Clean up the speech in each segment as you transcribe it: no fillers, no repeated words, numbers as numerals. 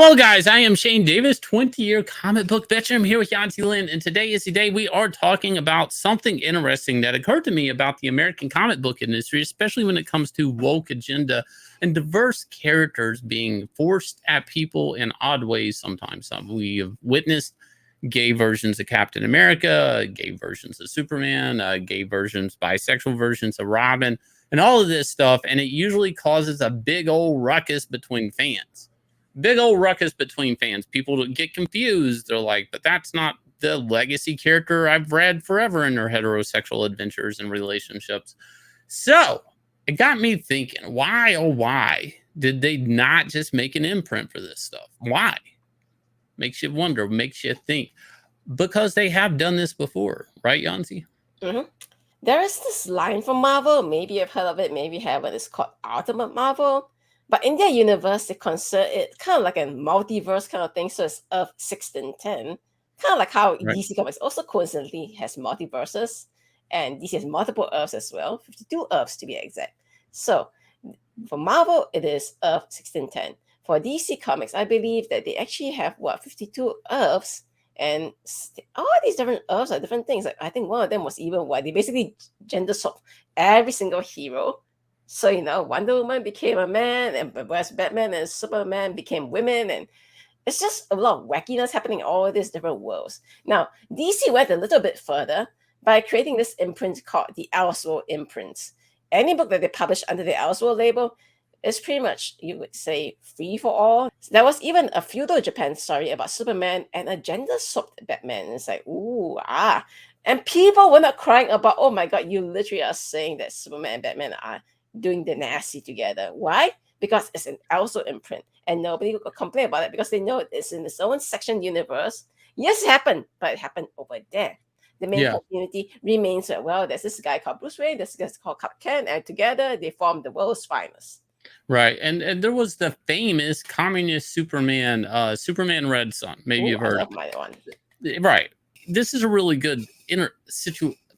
Hello, guys. I am Shane Davis, 20-year comic book veteran. I'm here with Yanzi Lin, and today is the day we are talking about something interesting that occurred to me about the American comic book industry, especially when it comes to woke agenda and diverse characters being forced at people in odd ways sometimes. We have witnessed gay versions of Captain America, gay versions of Superman, gay versions, bisexual versions of Robin, and all of this stuff, and it usually causes a big old ruckus between fans. Big old ruckus between fans. People get confused. They're like, but that's not the legacy character I've read forever in their heterosexual adventures and relationships. So it got me thinking, why, oh, why did they not just make an imprint for this stuff? Why? Makes you wonder, makes you think. Because they have done this before, right, Yanzi? Mm-hmm. There is this line from Marvel, maybe you've heard of it, maybe you haven't. It's called Ultimate Marvel. But in their universe, they consider it kind of like a multiverse kind of thing. So it's Earth 1610. Kind of like how DC Comics also coincidentally has multiverses. And DC has multiple Earths as well, 52 Earths to be exact. So for Marvel, it is Earth 1610. For DC Comics, I believe that they actually have, 52 Earths. And all these different Earths are different things. Like, I think one of them was even why they basically gender swapped every single hero. So, Wonder Woman became a man, and whereas Batman and Superman became women, and it's just a lot of wackiness happening in all these different worlds. Now, DC went a little bit further by creating this imprint called the Elseworld imprints. Any book that they publish under the Elseworld label is pretty much, you would say, free for all. There was even a feudal Japan story about Superman and a gender-swapped Batman. It's like, ooh, ah. And people were not crying about, oh my God, you literally are saying that Superman and Batman are doing the nasty together. Why? Because it's an also imprint, and nobody will complain about it because they know it's in its own section universe. Yes, it happened, but it happened over there. The main community remains well. There's this guy called Bruce Wayne, this guy called Clark Kent, and together they form the world's finest. Right, and there was the famous communist Superman, Superman Red Son. Maybe you've heard of it. Right. This is a really good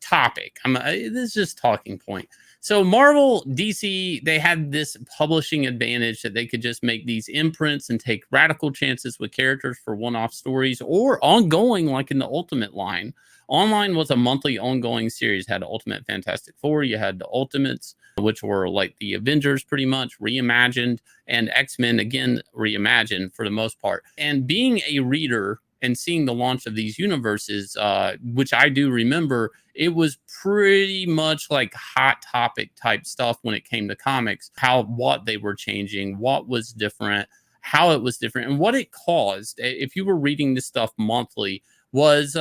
topic. This is just talking point. So Marvel, DC, they had this publishing advantage that they could just make these imprints and take radical chances with characters for one-off stories or ongoing, like in the Ultimate line. Online was a monthly ongoing series. Had Ultimate Fantastic Four, you had the Ultimates, which were like the Avengers pretty much reimagined, and X-Men again reimagined for the most part. And being a reader and seeing the launch of these universes, which I do remember, it was pretty much like hot topic type stuff when it came to comics, what they were changing, what was different, how it was different, and what it caused. If you were reading this stuff monthly, was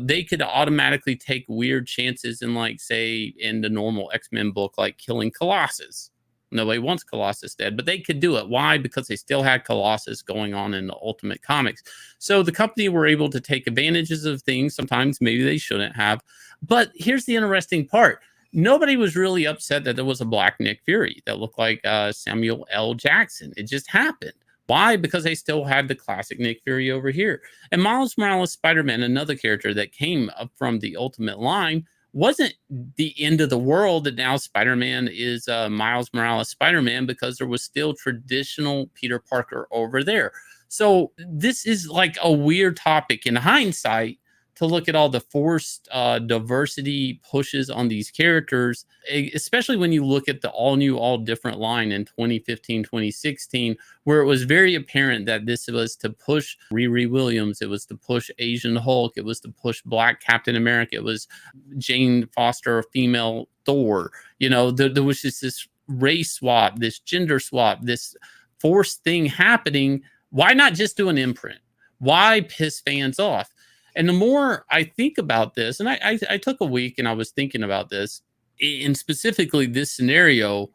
they could automatically take weird chances in, like, say, in the normal X-Men book, like killing Colossus. Nobody wants Colossus dead, but they could do it. Why? Because they still had Colossus going on in the Ultimate Comics. So the company were able to take advantages of things. Sometimes maybe they shouldn't have. But here's the interesting part. Nobody was really upset that there was a black Nick Fury that looked like Samuel L. Jackson. It just happened. Why? Because they still had the classic Nick Fury over here. And Miles Morales Spider-Man, another character that came up from the Ultimate line, wasn't the end of the world that now Spider-Man is Miles Morales Spider-Man, because there was still traditional Peter Parker over there. So this is like a weird topic in hindsight to look at all the forced diversity pushes on these characters, especially when you look at the all new, all different line in 2015, 2016, where it was very apparent that this was to push Riri Williams. It was to push Asian Hulk. It was to push Black Captain America. It was Jane Foster, female Thor. There was just this race swap, this gender swap, this forced thing happening. Why not just do an imprint? Why piss fans off? And the more I think about this, and I took a week and I was thinking about this, and specifically this scenario,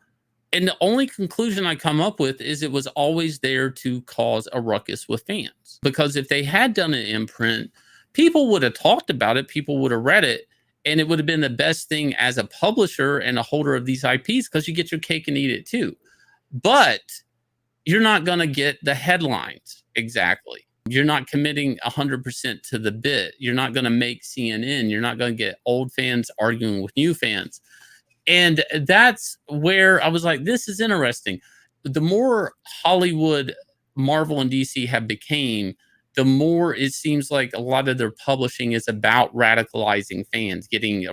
and the only conclusion I come up with is it was always there to cause a ruckus with fans. Because if they had done an imprint, people would have talked about it, people would have read it, and it would have been the best thing as a publisher and a holder of these IPs, because you get your cake and eat it too. But you're not going to get the headlines exactly. You're not committing 100% to the bit. You're not going to make CNN. You're not going to get old fans arguing with new fans. And that's where I was like, this is interesting. The more Hollywood Marvel and DC have became, the more it seems like a lot of their publishing is about radicalizing fans, getting,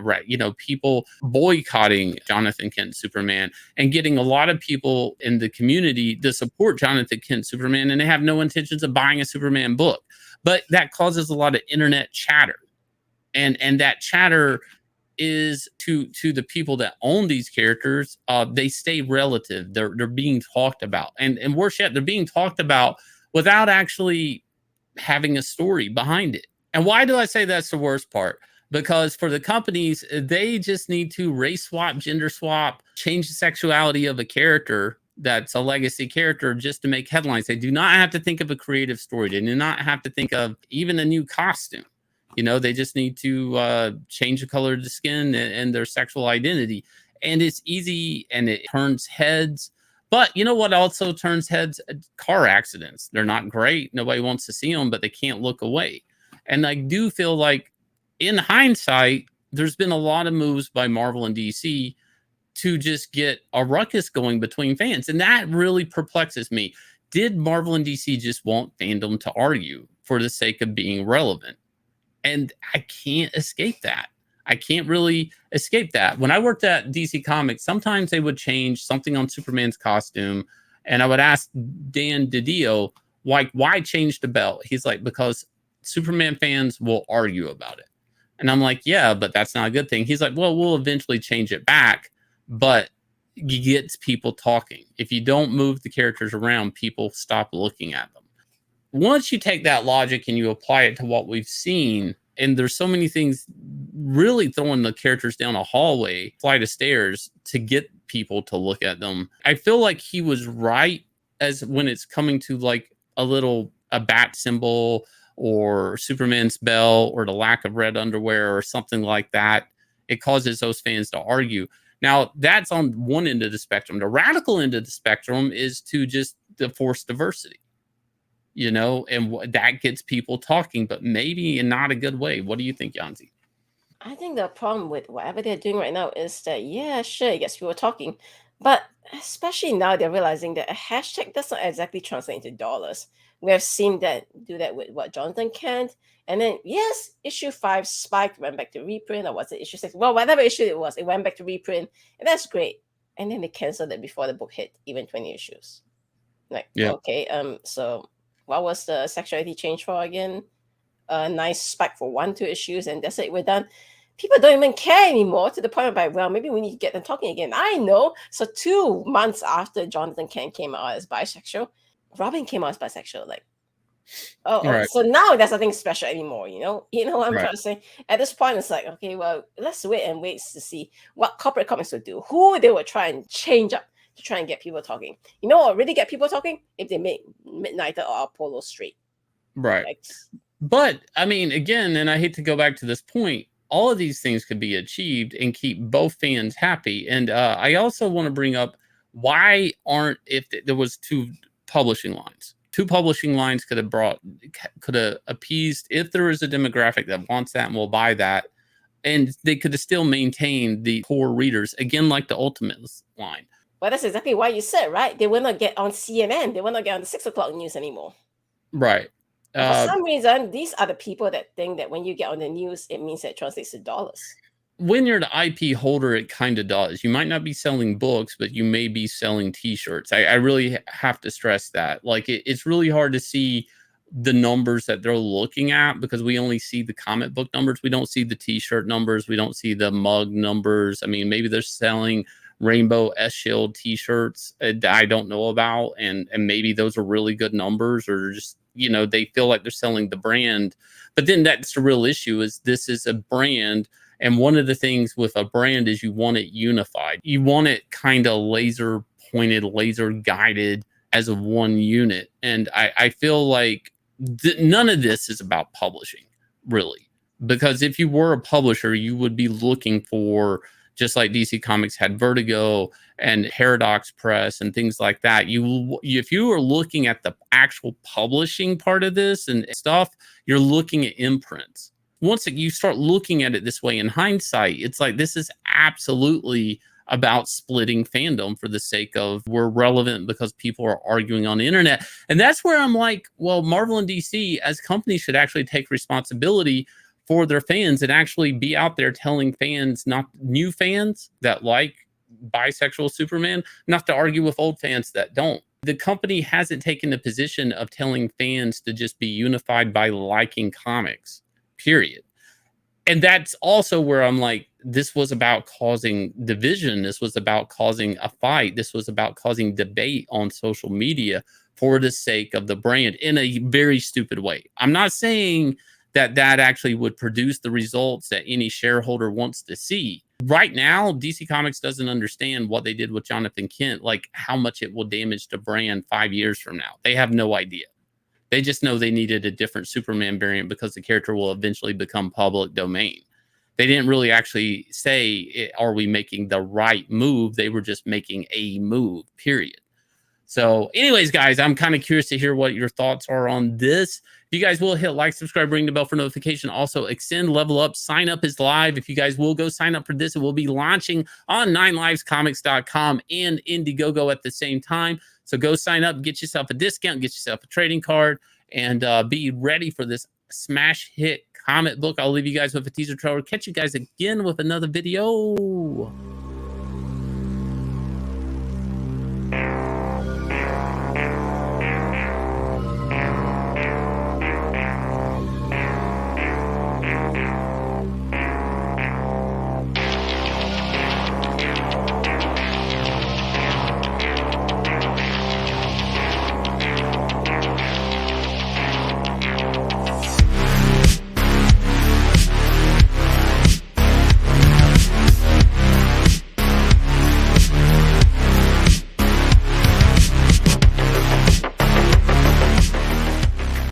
people boycotting Jonathan Kent Superman and getting a lot of people in the community to support Jonathan Kent Superman, and they have no intentions of buying a Superman book. But that causes a lot of internet chatter. And that chatter is to the people that own these characters, they stay relative. They're being talked about. And worse yet, they're being talked about without actually having a story behind it. And why do I say that's the worst part? Because for the companies, they just need to race swap, gender swap, change the sexuality of a character that's a legacy character just to make headlines. They do not have to think of a creative story. They do not have to think of even a new costume. They just need to change the color of the skin and their sexual identity. And it's easy and it turns heads. But you know what also turns heads? Car accidents. They're not great. Nobody wants to see them, but they can't look away. And I do feel like in hindsight, there's been a lot of moves by Marvel and DC to just get a ruckus going between fans. And that really perplexes me. Did Marvel and DC just want fandom to argue for the sake of being relevant? And I can't escape that. I can't really escape that. When I worked at DC Comics, sometimes they would change something on Superman's costume. And I would ask Dan DiDio, why change the belt? He's like, because Superman fans will argue about it. And I'm like, yeah, but that's not a good thing. He's like, well, we'll eventually change it back, but it gets people talking. If you don't move the characters around, people stop looking at them. Once you take that logic and you apply it to what we've seen, and there's so many things really throwing the characters down a hallway, flight of stairs to get people to look at them. I feel like he was right as when it's coming to like a bat symbol or Superman's bell or the lack of red underwear or something like that. It causes those fans to argue. Now, that's on one end of the spectrum. The radical end of the spectrum is to just force diversity. And that gets people talking, but maybe in not a good way. What do you think, Yanzi? I think the problem with whatever they're doing right now is that, yeah, sure, it gets people talking, but especially now they're realizing that a hashtag doesn't exactly translate into dollars. We have seen that do that with what Jonathan Kent, and then yes, issue 5 spiked, went back to reprint, or was it issue 6? Well, whatever issue it was, it went back to reprint, and that's great. And then they canceled it before the book hit even 20 issues. Like, yeah. Okay, so what was the sexuality change for again? A nice spike for 1-2 issues, and that's it. We're done. People don't even care anymore, to the point of like, well, maybe we need to get them talking again. I know. So 2 months after Jonathan Kent came out as bisexual, Robin came out as bisexual. Like, right. So now there's nothing special anymore. You know what I'm trying to say? At this point, it's like, okay, well, let's wait to see what corporate comics would do, who they would try and change up to try and get people talking. You know what really get people talking? If they make Midnighter or Apollo straight. Right. Like, but I mean, again, and I hate to go back to this point, all of these things could be achieved and keep both fans happy. And I also want to bring up, why aren't, if there was 2 publishing lines could have appeased, if there is a demographic that wants that and will buy that, and they could have still maintained the core readers, again, like the Ultimates line. Well, that's exactly why you said, right? They will not get on CNN. They will not get on the 6 o'clock news anymore. Right. For some reason, these are the people that think that when you get on the news, it means that it translates to dollars. When you're the IP holder, it kind of does. You might not be selling books, but you may be selling T-shirts. I really have to stress that. Like, it's really hard to see the numbers that they're looking at, because we only see the comic book numbers. We don't see the T-shirt numbers. We don't see the mug numbers. I mean, maybe they're selling Rainbow S-Shield T-shirts that I don't know about, and maybe those are really good numbers, or just, they feel like they're selling the brand. But then that's the real issue, is this is a brand. And one of the things with a brand is you want it unified. You want it kind of laser pointed, laser guided as a one unit. And I feel like none of this is about publishing, really. Because if you were a publisher, you would be looking for, just like DC Comics had Vertigo and Paradox Press and things like that. If you are looking at the actual publishing part of this and stuff, you're looking at imprints. Once you start looking at it this way in hindsight, it's like, this is absolutely about splitting fandom for the sake of we're relevant because people are arguing on the internet. And that's where I'm like, well, Marvel and DC as companies should actually take responsibility for their fans and actually be out there telling fans, not new fans that like bisexual Superman, not to argue with old fans that don't. The company hasn't taken the position of telling fans to just be unified by liking comics, period. And that's also where I'm like, this was about causing division. This was about causing a fight. This was about causing debate on social media for the sake of the brand in a very stupid way. I'm not saying that that actually would produce the results that any shareholder wants to see. Right now, DC Comics doesn't understand what they did with Jonathan Kent, like how much it will damage the brand 5 years from now. They have no idea. They just know they needed a different Superman variant because the character will eventually become public domain. They didn't really actually say, are we making the right move? They were just making a move, period. So anyways, guys, I'm kind of curious to hear what your thoughts are on this. If you guys will hit like, subscribe, ring the bell for notification. Also, Axcend, Level Up, sign up is live. If you guys will go sign up for this, it will be launching on 9livescomics.com and Indiegogo at the same time. So go sign up, get yourself a discount, get yourself a trading card, and be ready for this smash hit comic book. I'll leave you guys with a teaser trailer. Catch you guys again with another video.